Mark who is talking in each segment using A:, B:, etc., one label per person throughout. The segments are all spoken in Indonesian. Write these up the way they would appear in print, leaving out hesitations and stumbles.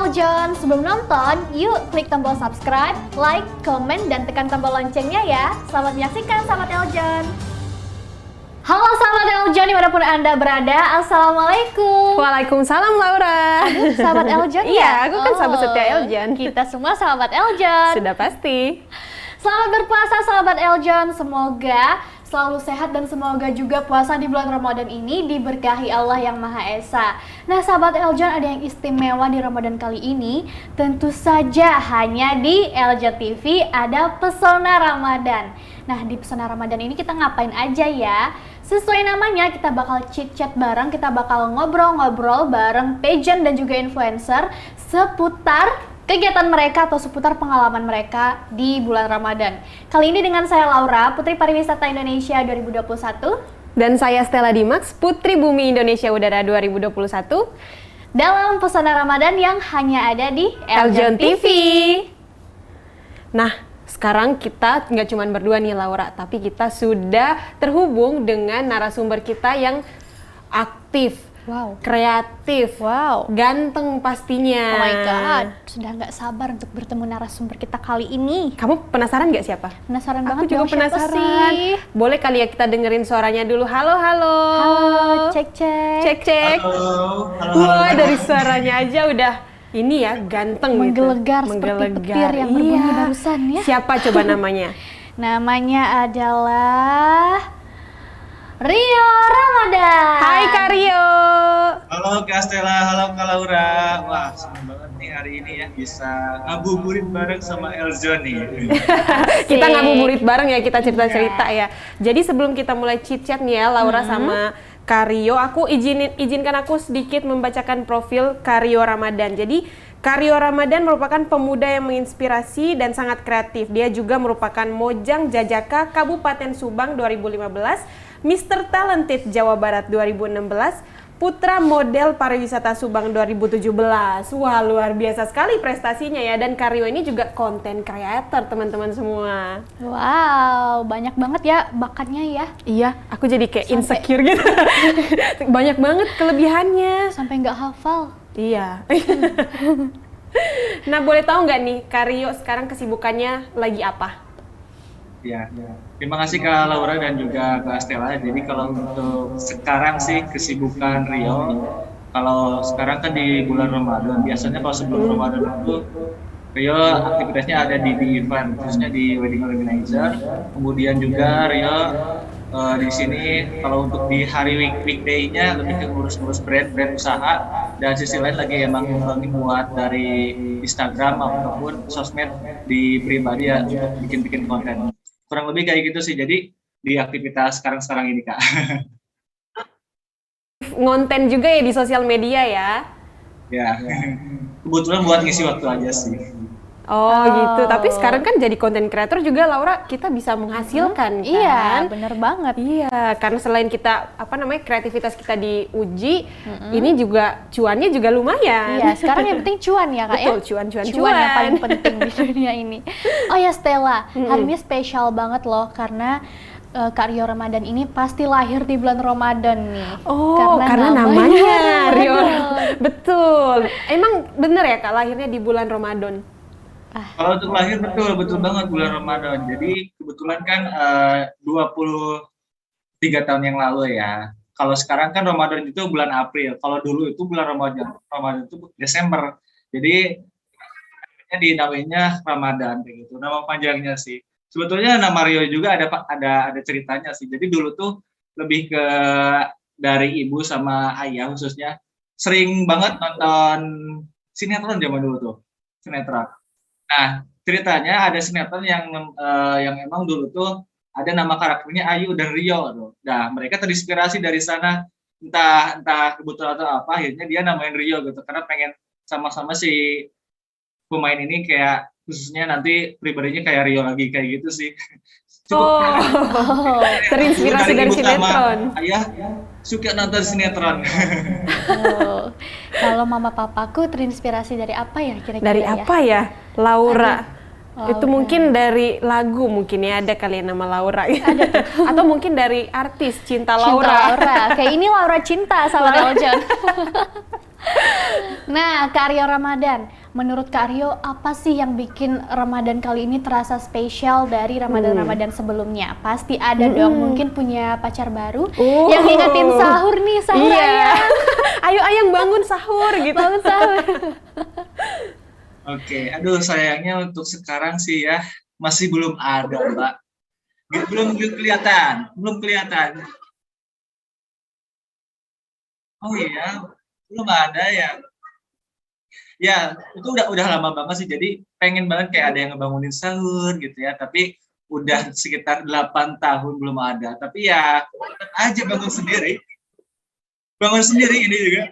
A: Eljon, sebelum nonton, yuk klik tombol subscribe, like, komen, dan tekan tombol loncengnya ya. Selamat menyaksikan Sahabat Eljon. Halo Sahabat Eljon dimanapun Anda berada, Assalamualaikum.
B: Waalaikumsalam Laura.
A: Aduh, Sahabat Eljon ya?
B: Iya, aku kan sahabat setia Eljon.
A: Kita semua Sahabat Eljon.
B: Sudah pasti.
A: Selamat berpuasa Sahabat Eljon, semoga selalu sehat dan semoga juga puasa di bulan Ramadan ini diberkahi Allah yang Maha Esa. Nah Sahabat Eljon, ada yang istimewa di Ramadan kali ini. Tentu saja hanya di Eljon TV ada Pesona Ramadan. Nah di Pesona Ramadan ini kita ngapain aja ya? Sesuai namanya, kita bakal chit-chat bareng, kita bakal ngobrol-ngobrol bareng pageant dan juga influencer seputar kegiatan mereka atau seputar pengalaman mereka di bulan Ramadan. Kali ini dengan saya Laura, Putri Pariwisata Indonesia 2021.
B: Dan saya Stella Dimax, Putri Bumi Indonesia Udara 2021.
A: Dalam Pesona Ramadan yang hanya ada di
B: Eljon TV. Nah, sekarang kita nggak cuma berdua nih Laura, tapi kita sudah terhubung dengan narasumber kita yang aktif.
A: Wow.
B: Kreatif,
A: Wow.
B: ganteng pastinya.
A: Oh my god, sudah nggak sabar untuk bertemu narasumber kita kali ini.
B: Kamu penasaran nggak siapa?
A: Penasaran
B: Aku
A: banget
B: juga
A: dong, siapa
B: penasaran.
A: sih?
B: Boleh kali ya kita dengerin suaranya dulu. Halo, halo.
A: Halo, cek.
B: Cek.
C: Halo.
B: Wah, dari suaranya aja udah ini ya, ganteng
A: Menggelegar
B: gitu.
A: seperti petir yang berbunyi barusan ya.
B: Siapa coba namanya?
A: Namanya adalah Rio Ramadan.
B: Hai Kak Rio.
C: Halo Kak Stella, halo Kak Laura. Wah, senang banget nih hari ini ya bisa ngabuburit bareng sama Eljon nih.
B: Kita ngabuburit bareng ya, kita cerita-cerita ya. Jadi sebelum kita mulai chit-chat nih ya, Laura sama Kak Rio, aku izinkan aku sedikit membacakan profil Kak Rio Ramadan. Jadi Kak Rio Ramadan merupakan pemuda yang menginspirasi dan sangat kreatif. Dia juga merupakan Mojang Jajaka Kabupaten Subang 2015, Mr. Talented Jawa Barat 2016, Putra Model Pariwisata Subang 2017. Wah, luar biasa sekali prestasinya ya. Dan Kak Rio ini juga content creator, teman-teman semua.
A: Wow, banyak banget ya bakatnya ya.
B: Iya, aku jadi kayak insecure gitu. Banyak banget kelebihannya.
A: Sampai nggak hafal.
B: Iya. Nah, boleh tahu nggak nih Kak Rio sekarang kesibukannya lagi apa?
C: Ya. Terima kasih Kak Laura dan juga Kak Stella. Jadi kalau untuk sekarang sih kesibukan Rio, kalau sekarang kan di bulan Ramadan, biasanya kalau sebelum Ramadan itu Rio aktivitasnya ada di event, khususnya di wedding organizer. Kemudian juga Rio di sini kalau untuk di hari weekday-nya lebih ke ngurus-ngurus brand usaha, dan sisi lain lagi emang ngembangin buat dari Instagram ataupun sosmed di pribadi ya untuk bikin konten. Kurang lebih kayak gitu sih, jadi di aktivitas sekarang ini Kak.
B: Ngonten juga ya di sosial media ya?
C: Ya, kebetulan buat ngisi waktu aja sih.
B: Oh gitu, tapi sekarang kan jadi konten kreator juga Laura, kita bisa menghasilkan kan?
A: Iya, bener banget.
B: Iya, karena selain kita, kreativitas kita diuji, ini juga cuannya juga lumayan.
A: Iya, sekarang yang penting cuan ya Kak.
B: Betul,
A: ya?
B: cuan.
A: Cuan yang paling penting di dunia ini. Oh ya Stella, hari ini spesial banget loh karena Kak Rio Ramadan ini pasti lahir di bulan Ramadan nih.
B: Oh, karena namanya Rio. Betul. Emang bener ya Kak lahirnya di bulan Ramadan?
C: Kalau untuk lahir betul banget bulan Ramadan. Jadi kebetulan kan 23 tahun yang lalu ya. Kalau sekarang kan Ramadan itu bulan April. Kalau dulu itu bulan Ramadan itu Desember. Jadi dinamainya Ramadan kayak gitu. Nama panjangnya sih. Sebetulnya nama Rio juga ada ceritanya sih. Jadi dulu tuh lebih ke dari ibu sama ayah khususnya sering banget nonton sinetron zaman dulu tuh. Sinetron. Nah, ceritanya ada sinetron yang emang dulu tuh ada nama karakternya Ayu dan Rio tuh. Nah, mereka terinspirasi dari sana, entah kebetulan atau apa, akhirnya dia namain Rio gitu karena pengen sama-sama si pemain ini kayak khususnya nanti pribadinya kayak Rio lagi kayak gitu sih.
B: Terinspirasi dari sinetron.
C: Ayah suka nonton sinetron.
A: Kalau mama papaku terinspirasi dari apa ya kira-kira?
B: Dari apa ya? Laura. Itu
A: Laura.
B: mungkin dari lagu mungkin ya, ada kali nama Laura. Atau mungkin dari artis Cinta Laura.
A: Kayak ini Laura Cinta sama Eljon. Nah, Kak Rio Ramadan, menurut Kak Rio, apa sih yang bikin Ramadan kali ini terasa spesial dari Ramadan-Ramadan sebelumnya? Pasti ada dong, mungkin punya pacar baru yang ngingetin sahur nih, sahur ayang.
B: Ayo ayang bangun sahur gitu.
A: Bangun sahur.
C: Oke, aduh sayangnya untuk sekarang sih ya masih belum ada, Mbak. Belum kelihatan. Oh iya, belum ada ya. Ya, itu udah lama banget sih. Jadi pengen banget kayak ada yang ngebangunin sahur gitu ya. Tapi udah sekitar 8 tahun belum ada. Tapi ya tetap aja bangun sendiri ini juga.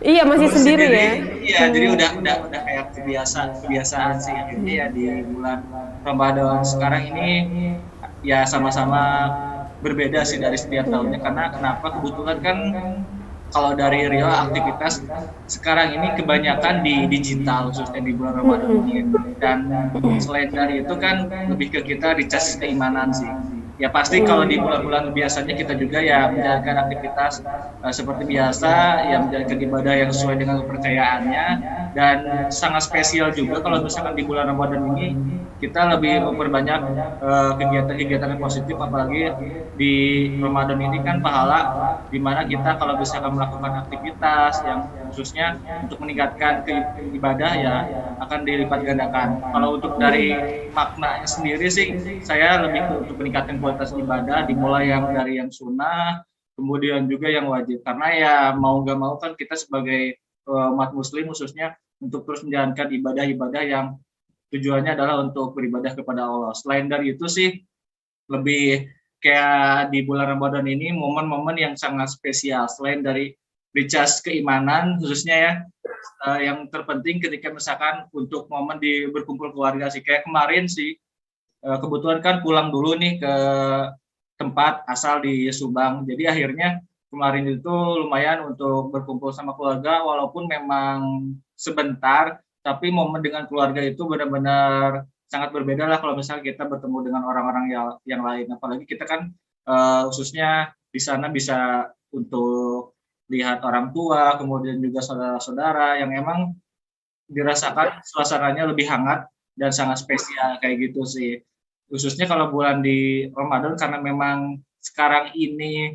B: Iya, masih
C: Bangun
B: sendiri ya.
C: Iya, jadi udah kayak kebiasaan sih ini ya di bulan Ramadan sekarang ini ya sama-sama berbeda sih dari setiap tahunnya. Karena kenapa? Kebetulan kan kalau dari Rio aktivitas sekarang ini kebanyakan di digital khususnya di bulan Ramadan ini, dan selain dari itu kan lebih ke kita dicas keimanan sih. Ya pasti kalau di bulan-bulan biasanya kita juga ya menjalankan aktivitas seperti biasa, ya menjalankan ibadah yang sesuai dengan kepercayaannya, dan sangat spesial juga kalau misalkan di bulan Ramadan ini kita lebih memperbanyak kegiatan-kegiatan yang positif, apalagi di Ramadan ini kan pahala di mana kita kalau misalkan melakukan aktivitas yang khususnya untuk meningkatkan ibadah ya akan dilipat gandakan. Kalau untuk dari maknanya sendiri sih saya lebih untuk meningkatkan kualitas ibadah, dimulai dari yang sunnah, kemudian juga yang wajib, karena ya mau nggak mau kan kita sebagai umat muslim khususnya untuk terus menjalankan ibadah-ibadah yang tujuannya adalah untuk beribadah kepada Allah. Selain dari itu sih lebih kayak di bulan Ramadan ini momen-momen yang sangat spesial. Selain dari recharge keimanan khususnya ya, yang terpenting ketika misalkan untuk momen berkumpul keluarga sih. Kayak kemarin sih kebetulan kan pulang dulu nih ke tempat asal di Subang. Jadi akhirnya kemarin itu lumayan untuk berkumpul sama keluarga, walaupun memang sebentar, tapi momen dengan keluarga itu benar-benar sangat berbeda lah kalau misalnya kita bertemu dengan orang-orang yang lain. Apalagi kita kan khususnya di sana bisa untuk lihat orang tua, kemudian juga saudara-saudara yang emang dirasakan suasananya lebih hangat dan sangat spesial kayak gitu sih. Khususnya kalau bulan di Ramadan karena memang sekarang ini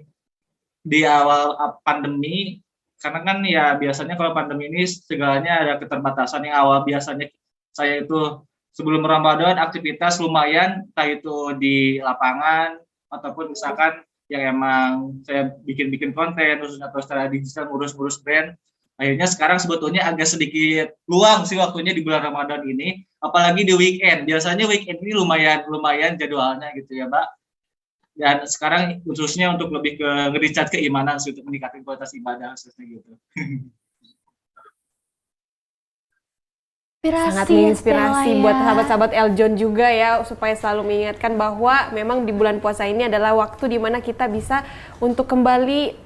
C: di awal pandemi, karena kan ya biasanya kalau pandemi ini segalanya ada keterbatasan. Yang awal biasanya saya itu sebelum Ramadan aktivitas lumayan, entah itu di lapangan ataupun misalkan yang emang saya bikin konten khususnya atau secara digital ngurus brand. Akhirnya sekarang sebetulnya agak sedikit luang sih waktunya di bulan Ramadan ini, apalagi di weekend. Biasanya weekend ini lumayan jadwalnya gitu ya, Mbak. Dan sekarang khususnya untuk lebih ke ngericat keimanan sih, untuk meningkatkan kualitas ibadah khususnya gitu.
B: Sangat menginspirasi buat sahabat-sahabat Eljon juga ya, supaya selalu mengingatkan bahwa memang di bulan puasa ini adalah waktu di mana kita bisa untuk kembali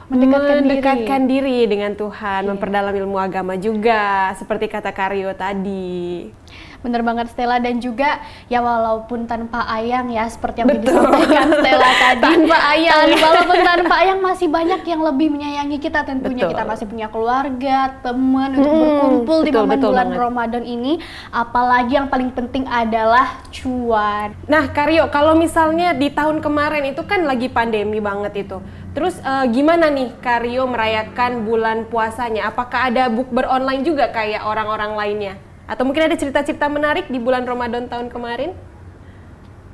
B: mendekatkan diri dengan Tuhan, memperdalam ilmu agama juga, seperti kata Karyo tadi.
A: Bener banget Stella, dan juga ya walaupun tanpa ayang ya seperti yang disampaikan Stella tadi, walaupun tanpa ayang masih banyak yang lebih menyayangi kita tentunya. Kita masih punya keluarga, teman untuk berkumpul di momen bulan Ramadan ini, apalagi yang paling penting adalah cuan.
B: Nah Karyo, kalau misalnya di tahun kemarin itu kan lagi pandemi banget itu, terus gimana nih Karyo merayakan bulan puasanya? Apakah ada bukber online juga kayak orang-orang lainnya? Atau mungkin ada cerita-cerita menarik di bulan Ramadan tahun kemarin?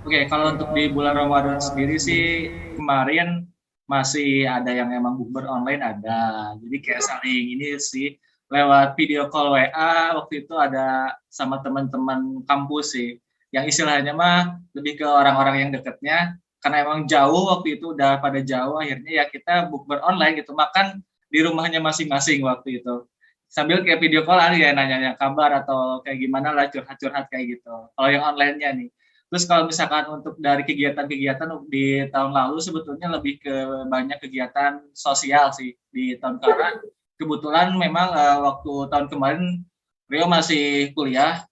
C: Oke, kalau untuk di bulan Ramadan sendiri sih kemarin masih ada yang emang bukber online ada. Jadi kayak saling ini sih lewat video call WA, waktu itu ada sama teman-teman kampus sih. Yang istilahnya mah lebih ke orang-orang yang dekatnya, karena emang jauh waktu itu udah pada jauh, akhirnya ya kita bukber online gitu, makan di rumahnya masing-masing waktu itu. Sambil kayak video call ya nanya-nanya kabar atau kayak gimana lah, curhat-curhat kayak gitu. Kalau yang online-nya nih. Terus kalau misalkan untuk dari kegiatan-kegiatan di tahun lalu sebetulnya lebih ke banyak kegiatan sosial sih di tahun kemarin. Kebetulan memang waktu tahun kemarin Rio masih kuliah,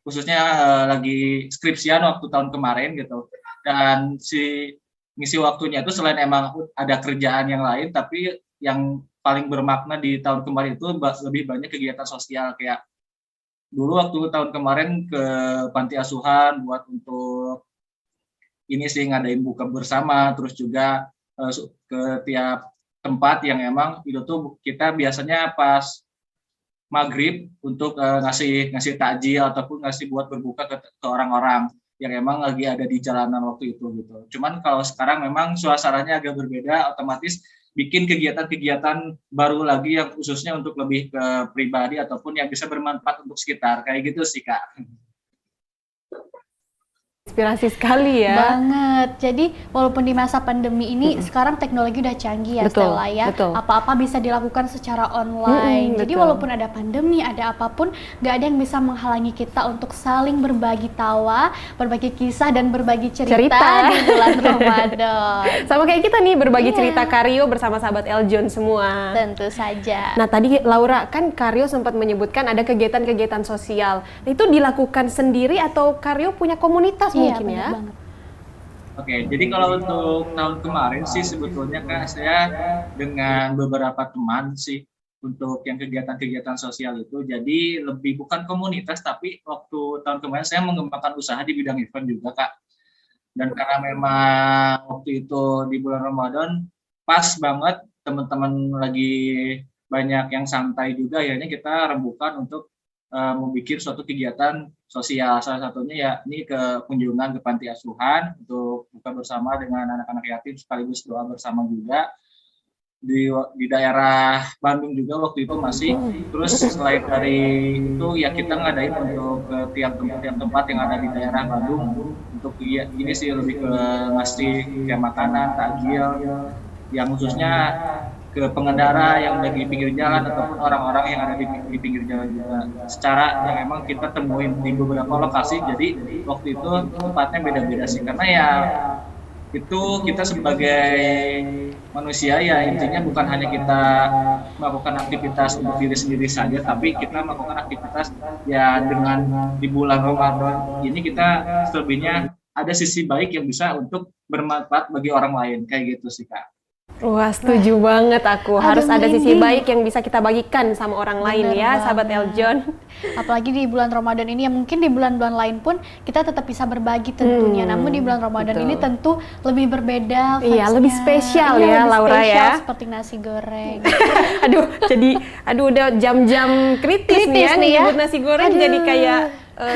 C: khususnya lagi skripsian waktu tahun kemarin gitu. Dan ngisi waktunya itu selain emang ada kerjaan yang lain, tapi yang paling bermakna di tahun kemarin itu lebih banyak kegiatan sosial. Kayak dulu waktu tahun kemarin ke panti asuhan buat untuk ini sih ngadain buka bersama, terus juga ke tiap tempat yang emang itu tuh kita biasanya pas maghrib untuk ngasih takjil ataupun ngasih buat berbuka ke orang-orang yang emang lagi ada di jalanan waktu itu gitu. Cuman kalau sekarang memang suasananya agak berbeda, otomatis bikin kegiatan-kegiatan baru lagi yang khususnya untuk lebih ke pribadi ataupun yang bisa bermanfaat untuk sekitar, kayak gitu sih Kak.
B: Inspirasi sekali ya.
A: Banget. Jadi walaupun di masa pandemi ini sekarang teknologi udah canggih ya
B: Betul,
A: Stella ya.
B: betul.
A: Apa-apa bisa dilakukan secara online. Jadi
B: betul.
A: walaupun ada pandemi, ada apapun, gak ada yang bisa menghalangi kita untuk saling berbagi tawa, berbagi kisah dan berbagi cerita di bulan Ramadan.
B: Sama kayak kita nih berbagi
A: Iya.
B: cerita Karyo bersama sahabat Eljon semua.
A: Tentu saja.
B: Nah tadi Laura kan Karyo sempat menyebutkan ada kegiatan-kegiatan sosial. Nah, itu dilakukan sendiri atau Karyo punya komunitas
A: Iya,
B: mungkin
A: bener
B: ya?
A: banget.
C: Oke, jadi kalau untuk tahun kemarin sih sebetulnya Kak, saya dengan beberapa teman sih untuk yang kegiatan-kegiatan sosial itu, jadi lebih bukan komunitas, tapi waktu tahun kemarin saya mengembangkan usaha di bidang event juga Kak. Dan karena memang waktu itu di bulan Ramadan, pas banget teman-teman lagi banyak yang santai juga, akhirnya kita rembukan untuk membuat suatu kegiatan sosial. Salah satunya ya ini ke kunjungan ke panti asuhan untuk buka bersama dengan anak-anak yatim sekaligus doa bersama juga di daerah Bandung juga waktu itu masih. Terus selain dari itu ya kita ngadain untuk ke tiap tempat yang ada di daerah Bandung untuk ini sih lebih ke ngasih kayak makanan, takjil yang khususnya ke pengendara yang lagi di pinggir jalan ataupun orang-orang yang ada di pinggir jalan juga. Secara yang emang kita temuin di beberapa lokasi, jadi waktu itu tempatnya beda-beda sih. Karena ya itu kita sebagai manusia ya intinya bukan hanya kita melakukan aktivitas untuk diri sendiri saja, tapi kita melakukan aktivitas ya dengan di bulan Ramadan ini kita selebihnya ada sisi baik yang bisa untuk bermanfaat bagi orang lain, kayak gitu sih Kak.
B: Wah, setuju banget aku. Harus ada sisi
A: merinding.
B: baik yang bisa kita bagikan sama orang lain
A: Bener
B: ya, sahabat
A: banget.
B: Eljon.
A: Apalagi di bulan Ramadan ini, ya mungkin di bulan-bulan lain pun kita tetap bisa berbagi tentunya. Namun di bulan Ramadan
B: betul.
A: ini tentu lebih berbeda.
B: Iya,
A: vibes-nya.
B: lebih spesial
A: Iya,
B: ya,
A: lebih
B: Laura
A: spesial,
B: ya.
A: seperti nasi goreng.
B: aduh udah jam-jam kritis nih ya,
A: Kritis nih ya.
B: nyebut nasi goreng
A: Aduh.
B: jadi kayak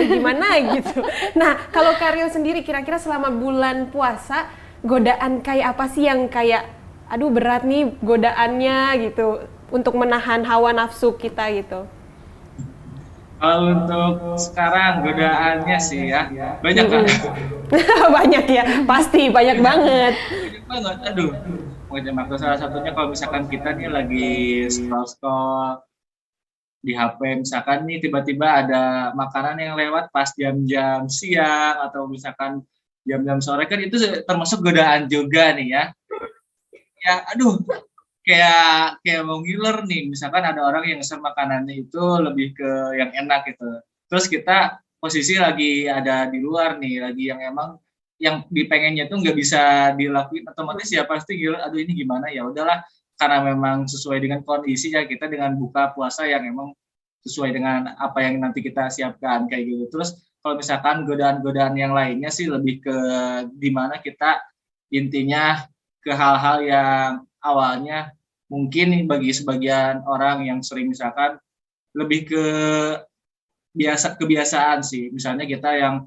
B: gimana gitu. Nah, kalau Karyo sendiri kira-kira selama bulan puasa godaan kayak apa sih yang kayak aduh berat nih godaannya gitu untuk menahan hawa nafsu kita gitu.
C: Kalau untuk sekarang godaannya sih ya banyak banget.
B: Banyak ya, pasti banyak banget.
C: Banyak banget, aduh. Macam aku salah satunya kalau misalkan kita nih lagi scroll di HP, misalkan nih tiba-tiba ada makanan yang lewat pas jam-jam siang atau misalkan jam-jam sore, kan itu termasuk godaan juga nih ya. Ya, aduh, kayak mau ngiler nih. Misalkan ada orang yang ngeser makanannya itu lebih ke yang enak gitu. Terus kita posisi lagi ada di luar nih, lagi yang emang yang dipengennya tuh nggak bisa dilakuin, otomatis ya pasti ngiler. Aduh ini gimana ya? Udahlah, karena memang sesuai dengan kondisi ya kita dengan buka puasa yang emang sesuai dengan apa yang nanti kita siapkan kayak gitu. Terus kalau misalkan godaan-godaan yang lainnya sih lebih ke dimana kita intinya ke hal-hal yang awalnya mungkin bagi sebagian orang yang sering misalkan lebih ke kebiasaan sih, misalnya kita yang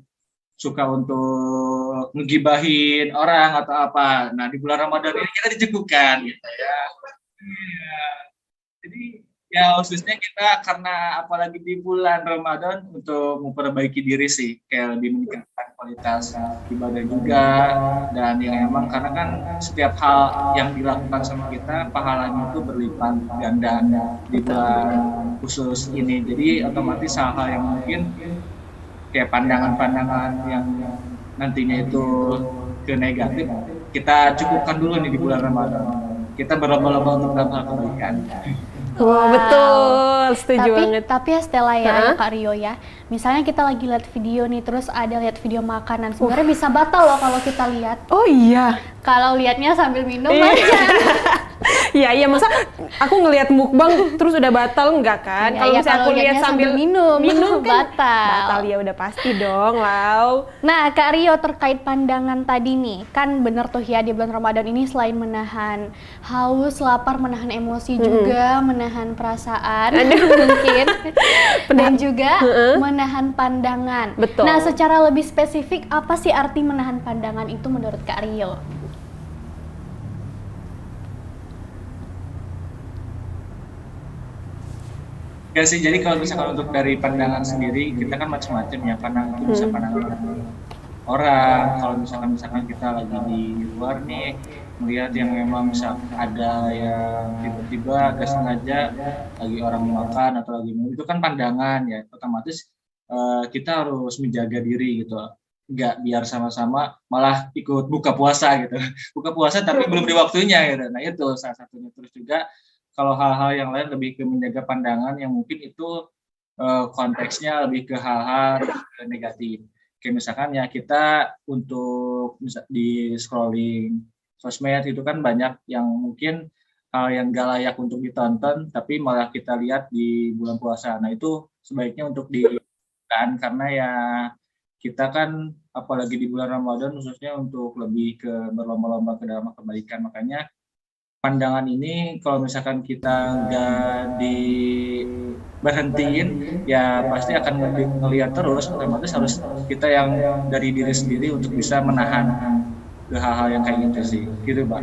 C: suka untuk ngegibahin orang atau apa. Nah di bulan Ramadan ini kita dicukupkan gitu ya. Jadi ya khususnya kita karena apalagi di bulan Ramadan untuk memperbaiki diri sih, kayak lebih meningkatkan kualitas ibadah juga, dan yang emang karena kan setiap hal yang dilakukan sama kita pahalanya itu berlipat ganda di bulan khusus ini. Jadi otomatis hal-hal yang mungkin kayak pandangan-pandangan yang nantinya itu ke negatif kita cukupkan dulu nih di bulan Ramadan. Kita berlomba-lomba untuk melakukan kebaikan.
B: Wow, betul, setuju banget.
A: Tapi ya Stella ya, Kak Rio ya, misalnya kita lagi lihat video nih, terus ada lihat video makanan, sebenarnya bisa batal loh kalau kita lihat.
B: Oh iya.
A: Kalau lihatnya sambil minum
B: Iya.
A: aja.
B: Iya masa aku ngelihat mukbang terus udah batal enggak kan? Kalau misalnya aku lihat sambil
A: minum
B: kan
A: batal
B: ya udah pasti dong, Lau.
A: Nah, Kak Rio, terkait pandangan tadi nih, kan bener tuh ya di bulan Ramadan ini selain menahan haus, lapar, menahan emosi juga, menahan perasaan mungkin, dan juga menahan pandangan.
B: Betul.
A: Nah, secara lebih spesifik, apa sih arti menahan pandangan itu menurut Kak Rio?
C: Ya sih, jadi kalau misalkan untuk dari pandangan sendiri, kita kan macam-macam ya, pandang itu bisa pandangan orang. Kalau misalkan kita lagi di luar nih, melihat yang memang bisa ada yang tiba-tiba gak sengaja lagi orang makan atau lagi minum, itu kan pandangan ya, otomatis kita harus menjaga diri gitu, nggak biar sama-sama malah ikut buka puasa gitu, buka puasa tapi belum di waktunya gitu. Nah itu salah satunya. Terus juga kalau hal-hal yang lain lebih ke menjaga pandangan yang mungkin itu konteksnya lebih ke hal-hal negatif. Kayak misalkan ya kita untuk di scrolling sosmed itu kan banyak yang mungkin hal yang gak layak untuk ditonton tapi malah kita lihat di bulan puasa. Nah itu sebaiknya untuk dilakukan karena ya kita kan apalagi di bulan Ramadan khususnya untuk lebih ke berlomba-lomba ke dalam kebaikan. Makanya pandangan ini kalau misalkan kita nggak diberhentiin ya pasti akan ngelihat terus, otomatis harus kita yang dari diri sendiri untuk bisa menahan ke hal-hal yang kayak gitu sih, gitu Mbak.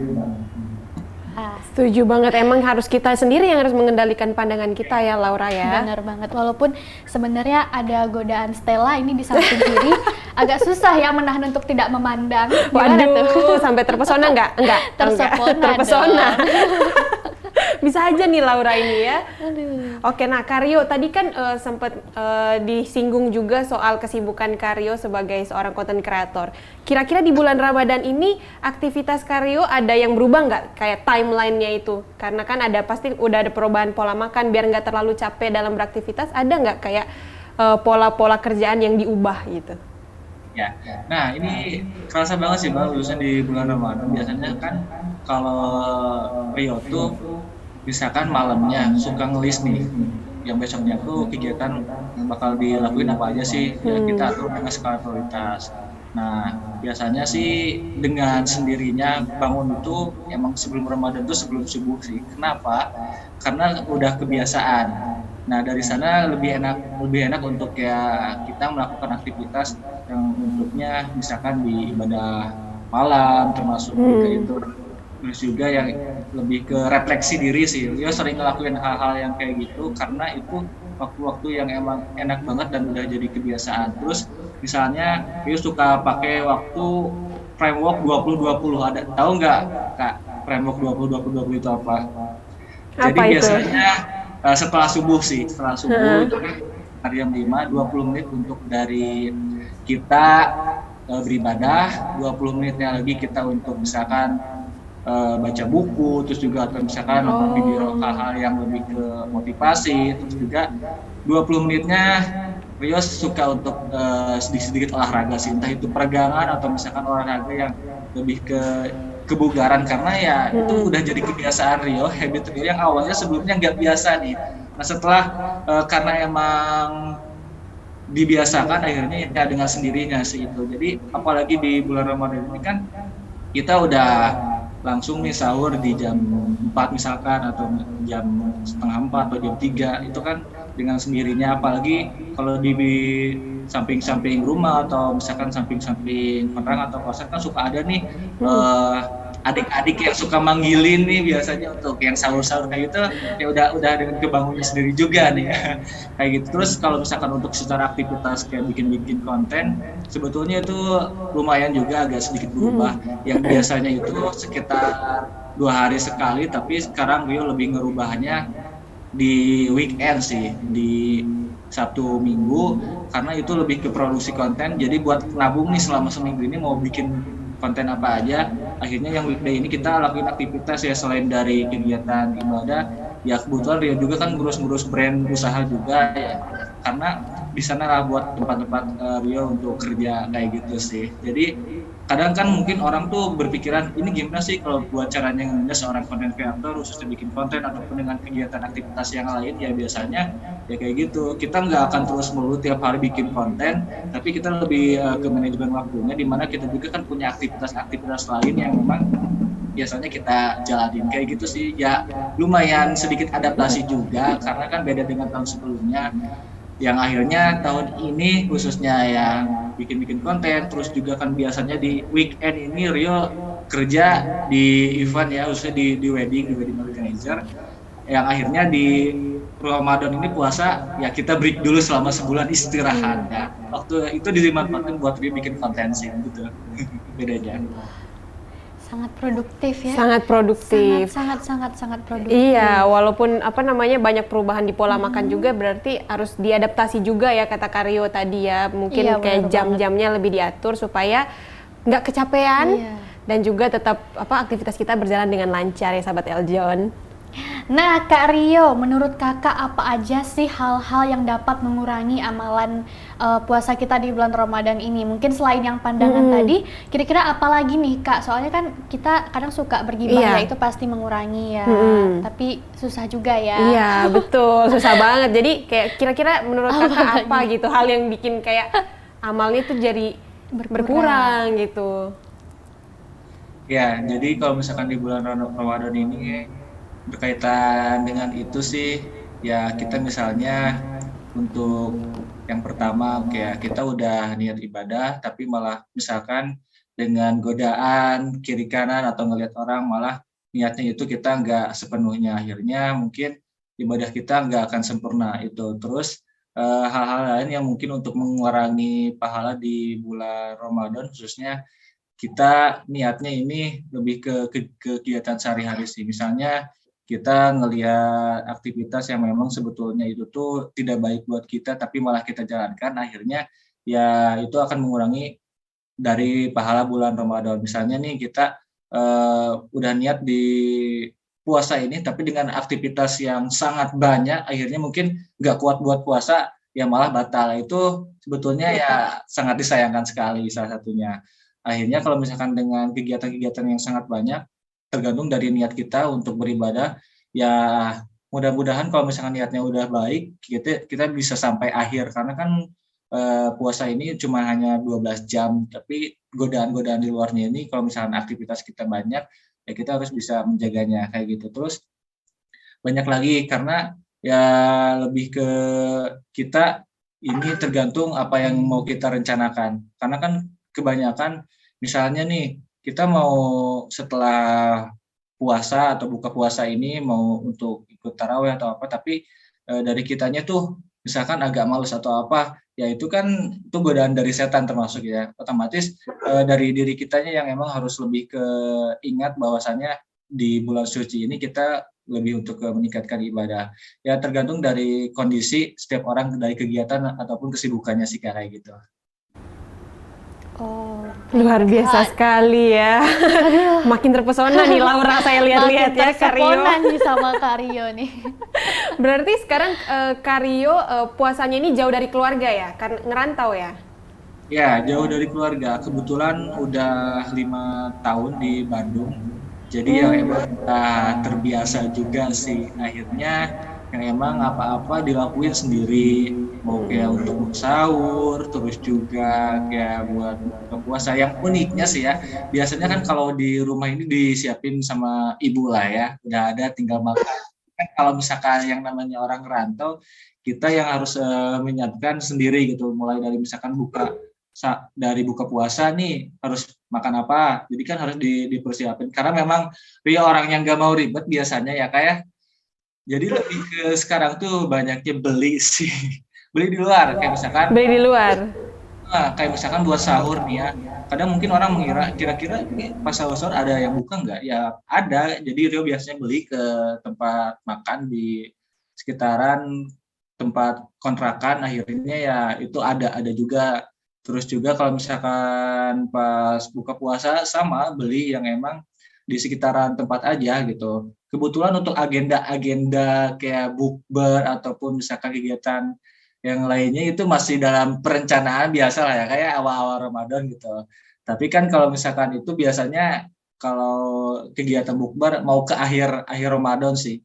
B: Setuju banget, emang harus kita sendiri yang harus mengendalikan pandangan kita ya Laura ya.
A: Benar banget, walaupun sebenarnya ada godaan Stella ini di samping kiri agak susah ya menahan untuk tidak memandang.
B: Waduh, sampai terpesona enggak? Terpesona. Bisa aja nih Laura ini ya.
A: Aduh.
B: Oke, nah Karyo tadi kan sempat disinggung juga soal kesibukan Karyo sebagai seorang content creator. Kira-kira di bulan Ramadan ini aktivitas Karyo ada yang berubah nggak? Kayak timelinenya itu? Karena kan pasti udah ada perubahan pola makan biar nggak terlalu capek dalam beraktivitas. Ada nggak kayak pola-pola kerjaan yang diubah gitu?
C: Ya, nah ini kerasa banget sih Bang, khususnya di bulan Ramadan. Biasanya kan kalau Rio tuh misalkan malamnya suka ngelis nih, yang besoknya tuh kegiatan yang bakal dilakuin apa aja sih, ya kita atur dengan skala prioritas. Nah biasanya sih dengan sendirinya bangun itu emang sebelum Ramadan tuh sebelum subuh sih. Kenapa? Karena udah kebiasaan. Nah dari sana lebih enak untuk ya kita melakukan aktivitas yang bentuknya misalkan di ibadah malam termasuk juga itu, terus juga yang lebih ke refleksi diri sih. Dia sering ngelakuin hal-hal yang kayak gitu karena itu waktu-waktu yang emang enak banget dan udah jadi kebiasaan. Terus misalnya dia suka pakai waktu framework 20-20, ada tahu nggak Kak framework 20-20-20 itu apa? Jadi
B: Apa itu?
C: Biasanya setelah subuh itu hari jam 5, 20 menit untuk dari kita beribadah, 20 menitnya lagi kita untuk misalkan baca buku, terus juga atau misalkan nonton video hal-hal yang lebih ke motivasi, terus juga 20 menitnya Rio suka untuk sedikit olahraga sih, entah itu peregangan atau misalkan olahraga yang lebih ke kebugaran karena ya itu udah jadi kebiasaan Rio, habit Rio yang awalnya sebelumnya nggak biasa nih. Nah setelah karena emang dibiasakan akhirnya ya dengan sendirinya sih itu. Jadi apalagi di bulan Ramadan ini kan kita udah langsung nih sahur di jam 4 misalkan atau jam setengah 4 atau jam 3 itu kan dengan sendirinya, apalagi kalau di samping-samping rumah atau misalkan samping-samping perang atau kosan kan suka ada nih adik-adik yang suka manggilin nih biasanya untuk yang sahur-sahur kayak gitu ya udah dengan kebangunnya sendiri juga nih ya. Kayak gitu. Terus kalau misalkan untuk secara aktivitas kayak bikin konten sebetulnya itu lumayan juga agak sedikit berubah. Yang biasanya itu sekitar 2 hari sekali, tapi sekarang Rio lebih ngerubahnya di weekend sih, di Sabtu Minggu, karena itu lebih ke produksi konten. Jadi buat nabung nih selama seminggu ini mau bikin konten apa aja, akhirnya yang weekday ini kita lakuin aktivitas ya, selain dari kegiatan ibadah ya kebetulan Rio juga kan ngurus brand usaha juga ya, karena di sana lah buat tempat-tempat Rio untuk kerja kayak gitu sih. Jadi kadang kan mungkin orang tuh berpikiran ini gimana sih kalau buat caranya ngeminda seorang content creator khususnya bikin konten ataupun dengan kegiatan aktivitas yang lain, ya biasanya ya kayak gitu, kita nggak akan terus melulu tiap hari bikin konten, tapi kita lebih ke manajemen waktunya, di mana kita juga kan punya aktivitas-aktivitas lain yang memang biasanya kita jalanin kayak gitu sih. Ya lumayan sedikit adaptasi juga karena kan beda dengan tahun sebelumnya, yang akhirnya tahun ini khususnya yang bikin-bikin konten, terus juga kan biasanya di weekend ini Rio kerja di event ya, khususnya di wedding organizer, yang akhirnya di Ramadan ini puasa ya kita break dulu selama sebulan istirahat ya, waktu itu dimanfaatkan buat Rio bikin konten sih gitu. Bedanya.
A: Sangat produktif ya.
B: Sangat produktif.
A: Sangat produktif.
B: Iya, walaupun apa namanya banyak perubahan di pola makan juga, berarti harus diadaptasi juga ya kata Karyo tadi ya. Mungkin
A: Iya,
B: kayak
A: bener
B: jam-jamnya lebih diatur supaya nggak kecapean
A: Iya.
B: dan juga tetap apa aktivitas kita berjalan dengan lancar ya sahabat Eljon.
A: Nah, Kak Rio, menurut Kakak apa aja sih hal-hal yang dapat mengurangi amalan puasa kita di bulan Ramadan ini? Mungkin selain yang pandangan tadi, kira-kira apa lagi nih, Kak? Soalnya kan kita kadang suka bergibah ya, itu pasti mengurangi ya. Tapi susah juga ya.
B: Iya, betul. Susah banget. Jadi kayak kira-kira menurut Kakak apa gitu hal yang bikin kayak amalnya tuh jadi berkurang gitu.
C: Ya, jadi kalau misalkan di bulan Ramadan ini berkaitan dengan itu sih, ya kita misalnya untuk yang pertama kayak kita udah niat ibadah, tapi malah misalkan dengan godaan kiri kanan atau ngelihat orang malah niatnya itu kita nggak sepenuhnya, akhirnya mungkin ibadah kita nggak akan sempurna itu. Terus hal-hal lain yang mungkin untuk mengurangi pahala di bulan Ramadan khususnya, kita niatnya ini lebih ke kegiatan sehari-hari sih. Misalnya kita ngelihat aktivitas yang memang sebetulnya itu tuh tidak baik buat kita, tapi malah kita jalankan, akhirnya ya itu akan mengurangi dari pahala bulan Ramadan. Misalnya nih kita udah niat di puasa ini, tapi dengan aktivitas yang sangat banyak, akhirnya mungkin nggak kuat buat puasa, ya malah batal. Itu sebetulnya ya sangat disayangkan sekali salah satunya. Akhirnya kalau misalkan dengan kegiatan-kegiatan yang sangat banyak, tergantung dari niat kita untuk beribadah, ya mudah-mudahan kalau misalkan niatnya udah baik, kita bisa sampai akhir, karena kan puasa ini cuma hanya 12 jam, tapi godaan-godaan di luarnya ini kalau misalkan aktivitas kita banyak, ya kita harus bisa menjaganya kayak gitu. Terus banyak lagi karena ya lebih ke kita ini tergantung apa yang mau kita rencanakan, karena kan kebanyakan misalnya nih kita mau setelah puasa atau buka puasa ini mau untuk ikut tarawih atau apa, tapi dari kitanya tuh misalkan agak males atau apa, ya itu kan itu godaan dari setan termasuk ya, otomatis dari diri kitanya yang emang harus lebih ke ingat bahwasannya di bulan suci ini kita lebih untuk meningkatkan ibadah. Ya tergantung dari kondisi setiap orang, dari kegiatan ataupun kesibukannya sih kayak gitu.
A: Oh,
B: Luar biasa sekali ya. Makin terpesona nih Laura saya lihat-lihat ya Karyo.
A: nih sama Kak Rio nih.
B: Berarti sekarang Karyo puasanya ini jauh dari keluarga ya? Kan ngerantau ya?
C: Ya, jauh dari keluarga. Kebetulan udah 5 tahun di Bandung. Jadi yang emang terbiasa juga sih. Akhirnya yang emang apa-apa dilakuin sendiri. Mau kayak untuk sahur, terus juga kayak buat buka puasa. Yang uniknya sih ya, biasanya kan kalau di rumah ini disiapin sama ibu lah ya. Udah ada tinggal makan. Kan kalau misalkan yang namanya orang rantau, kita yang harus menyiapkan sendiri gitu. Mulai dari misalkan dari buka puasa nih harus makan apa, jadi kan harus dipersiapin karena memang Rio orang yang gak mau ribet biasanya ya kayak, jadi lebih ke sekarang tuh banyaknya beli sih. Beli di luar kayak misalkan kayak misalkan buat sahur nih ya, kadang mungkin orang mengira kira-kira pas sahur ada yang buka nggak, ya ada, jadi Rio biasanya beli ke tempat makan di sekitaran tempat kontrakan, akhirnya ya itu ada juga. Terus juga kalau misalkan pas buka puasa sama beli yang emang di sekitaran tempat aja gitu. Kebetulan untuk agenda-agenda kayak bukber ataupun misalkan kegiatan yang lainnya itu masih dalam perencanaan biasa lah ya, kayak awal-awal Ramadan gitu. Tapi kan kalau misalkan itu biasanya kalau kegiatan bukber mau ke akhir Ramadan sih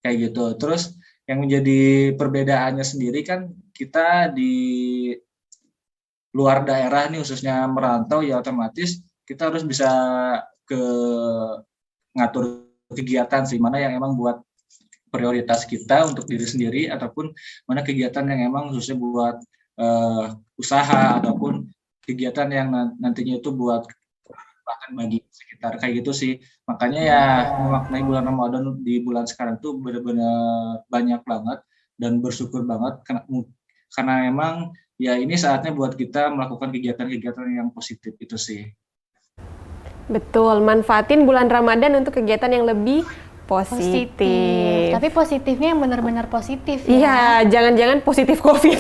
C: kayak gitu. Terus yang menjadi perbedaannya sendiri kan kita di luar daerah nih khususnya merantau ya otomatis kita harus bisa ke ngatur kegiatan sih mana yang emang buat prioritas kita untuk diri sendiri ataupun mana kegiatan yang emang khususnya buat usaha ataupun kegiatan yang nantinya itu buat bahkan bagi sekitar kayak gitu sih. Makanya ya memaknai bulan Ramadan di bulan sekarang tuh benar-benar banyak banget dan bersyukur banget karena memang ya ini saatnya buat kita melakukan kegiatan-kegiatan yang positif itu sih.
B: Betul, manfaatin bulan Ramadan untuk kegiatan yang lebih positif.
A: Tapi positifnya yang benar-benar positif ya.
B: Iya, jangan-jangan positif COVID.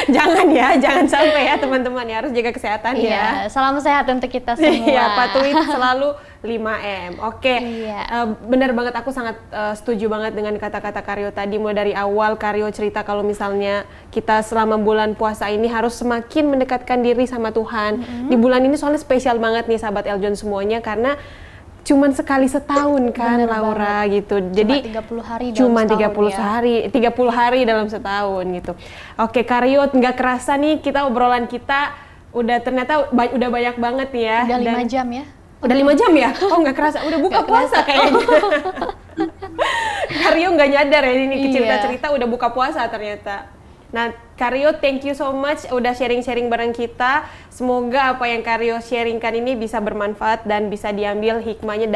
B: Jangan ya, jangan sampai ya teman-teman ya, harus jaga kesehatan ya.
A: Salam sehat untuk kita semua.
B: Iya, patuhi selalu 5M. Oke.
A: Iya.
B: Benar banget, aku sangat setuju banget dengan kata-kata Karyo tadi. Mulai dari awal Karyo cerita kalau misalnya kita selama bulan puasa ini harus semakin mendekatkan diri sama Tuhan. Di bulan ini soalnya spesial banget nih sahabat Eljon semuanya karena cuman sekali setahun kan. Bener Laura banget. Gitu. Jadi
A: cuma 30
B: hari dalam setahun gitu. Oke, Karyo, nggak kerasa nih kita obrolan kita udah ternyata udah banyak banget nih ya.
A: Udah 5 jam ya.
B: Udah 5 jam ya? Oh nggak kerasa, udah buka puasa kayaknya. Karyo nggak nyadar ya ini cerita-cerita udah buka puasa ternyata. Nah, Karyo, thank you so much udah sharing-sharing bareng kita. Semoga apa yang Karyo sharingkan ini bisa bermanfaat dan bisa diambil hikmahnya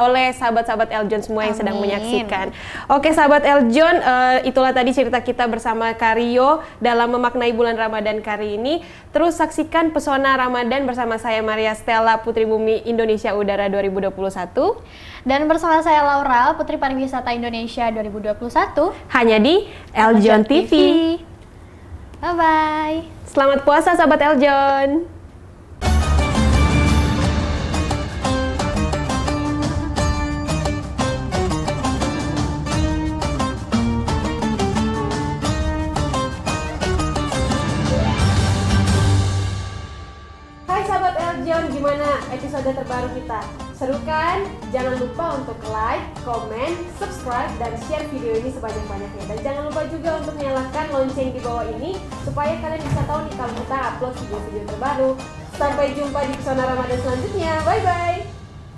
B: oleh sahabat-sahabat Eljon semua yang sedang menyaksikan. Oke, sahabat Eljon, itulah tadi cerita kita bersama Karyo dalam memaknai bulan Ramadan kali ini. Terus saksikan Pesona Ramadan bersama saya Maria Stella, Putri Bumi Indonesia Udara 2021.
A: Dan bersama saya Laura, Putri Pariwisata Indonesia 2021.
B: Hanya di Eljon TV.
A: Bye-bye.
B: Selamat puasa sahabat Eljon. Hai sahabat Eljon, gimana episode terbaru kita? Seru kan? Jangan lupa untuk like, komen, subscribe, dan share video ini sebanyak-banyaknya. Dan jangan lupa juga untuk nyalakan lonceng di bawah ini supaya kalian bisa tahu nih kalau kita upload video-video terbaru. Sampai jumpa di Pesona Ramadan selanjutnya. Bye-bye!